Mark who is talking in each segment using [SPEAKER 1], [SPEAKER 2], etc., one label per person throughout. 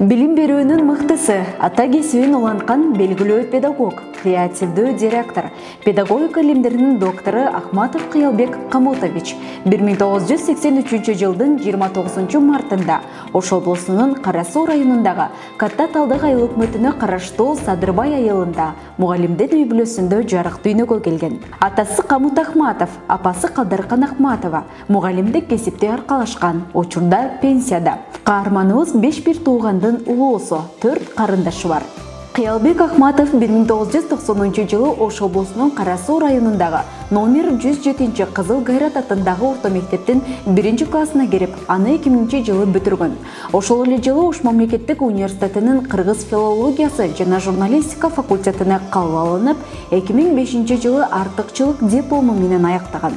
[SPEAKER 1] Билим берүүнүн мыктысы, ата кесибин уланткан белгилүү педагог, креативдүү директор, педагогика илимдеринин доктору Ахматов Кыялбек Камутович 1983 жылдын 29 мартында Ош облусунун Кара Суу районундагы Катта Талдык айыл өкмөтүнө караштуу Садырбай айылында мугалимдин үй бүлөсүндө жарык дүйнөгө келген. Атасы Камут Ахматов, апасы Калдаркан Ахматова мугалимдик кесипте аркалашкан, учурда пенсияда. Каарманыбыз 5 бир туугандын улуусу, 4 карындашы бар. Кыялбек Ахматов 1990 жылы Ош облусунун Кара Суу районундагы номер 107 Кызыл Гайрат атындагы орто мектептин 1 классына кирип, аны 2000 жылы бүтүргөн. Ошол эле жылы Ош мамлекеттик университетинин кыргыз филологиясы жана журналистика факультетине кабыл алынып, 2005 жылы артыкчылык диплому менен аяктаган.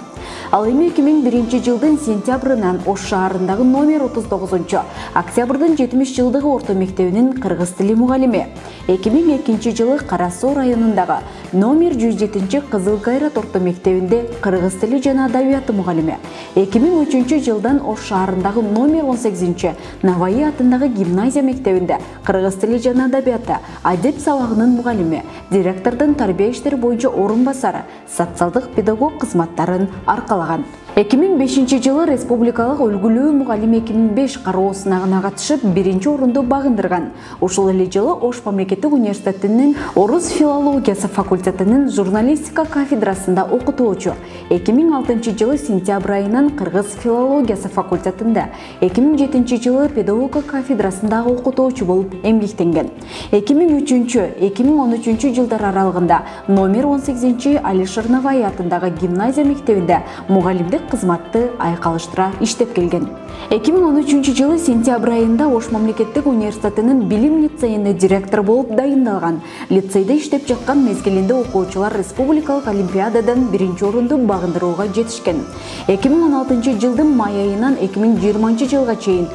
[SPEAKER 1] Ал эми 2001 жылдын сентябрынан Ош шаарындагы номер 39 октябрдын 70 жылдыгы орто мектебинин кыргыз тили мугалими. 2002 жылы Кара Суу районундагы номер 107 Кызыл Гайрат орто мектебинде кыргыз тили жана адабияты мугалими. 2003 жылдан Ош шаарындагы номер 18 Наваи атындагы гимназия мектебинде кыргыз тили жана адабияты адеп сабагынын мугалими, директордун тарбия иштери боюнча орун басары, социалдык педагог кызматтарын аркалаган. 2005 жылы республикалык үлгүлүү мугалим 2005 кароо сынагына катышып, 1-орунду багындырган. Ошол эле жылы Ош мамлекеттик университетинин орус филологиясы факультетинин журналистика кафедрасында окутуучу. 2006 жылы сентябрь айынан кыргыз филологиясы факультетинде, 2007 жылы педагогика кафедрасындагы окутуучу болуп эмгектенген. 2003-2013 жылдар аралыгында номер 18 Алишер Наваи атындагы гимназия мектебинде мугалимдик кызматты айкалыштыра иштеп келген. 2013 жылы сентябрь айында Ош мамлекеттик университетинин билим лицейине директор болуп дайындалган. Лицейде иштеп жаткан мезгилинде окуучулар республикалык олимпиададан 1-орунду багындырууга жетишкен. 2016 жылдын май айынан 2020 жылга чейин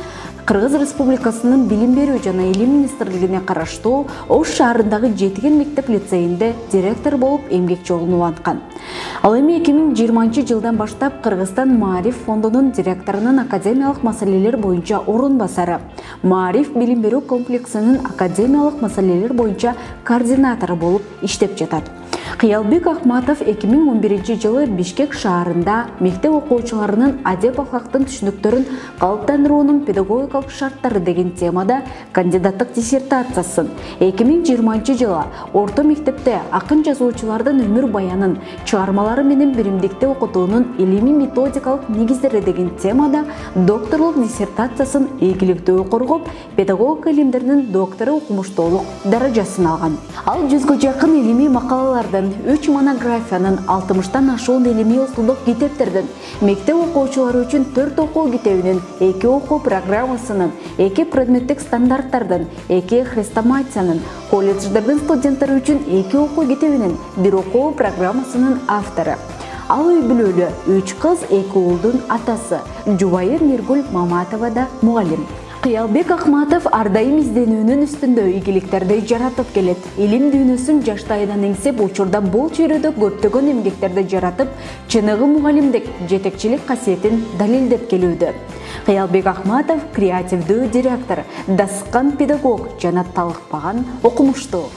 [SPEAKER 1] Кыргыз Республикасынын билим берүү жана илим министрлигине караштуу Ош шаарындагы Жетиген мектеп лицейинде директор болуп эмгек жолун уланткан. Ал эми 2020 жылдан баштап Кыргызстан Маариф фондунун директорунун академиялык маселелер боюнча орун басары, Маариф билим берүү комплексинин академиялык маселелер боюнча координатору болуп иштеп жатат. Кыялбек Ахматов 2011 жылы Бишкек шаарында мектеп окуучуларынын адеп акhlактын түшүнүктөрүн калыптандыруунун педагогикалык шарттары деген темада кандидаттык диссертациясын, 2020 жылы орто мектепте акын жазуучулардын өмүр баянын, чыгармалары менен биримдикте окутуунун илимий методикалык негиздери деген темада докторлук диссертациясын ийгиликтүү коргоп, педагогика илимдеринин доктору окумуштуулук даражасын алган. Ал 100гө жакын илимий макалалардын, 3 монографиянын, 60тан ашуун илимий устундук китептердин, мектеп окуучулары үчүн 4 окуу китебинин, 2 окуу программасынын, 2 предметтик стандарттардын, 2 хрестоматиянын, колледждердин студенттери үчүн 2 окуу китебинин, 1 окуу программасынын автору. Ал үй бүлөлүү 3 кыз, 2 уулдун атасы, жубайы Миргүл Маматова да мугалим. Кыялбек Ахматов ар дайым изденүүнүн үстүндө ийгиликтерди жаратып келет. Илим дүйнөсүн жаштайынан эңсеп, учурда бул чөйрөдө көптөгөн эмгектерди жаратып, чыныгы мугалимдик жетекчилик касиетин далилдеп келүүдө. Кыялбек Ахматов креативдүү директор, дасыккан педагог жана талыкпаган окумуштуу.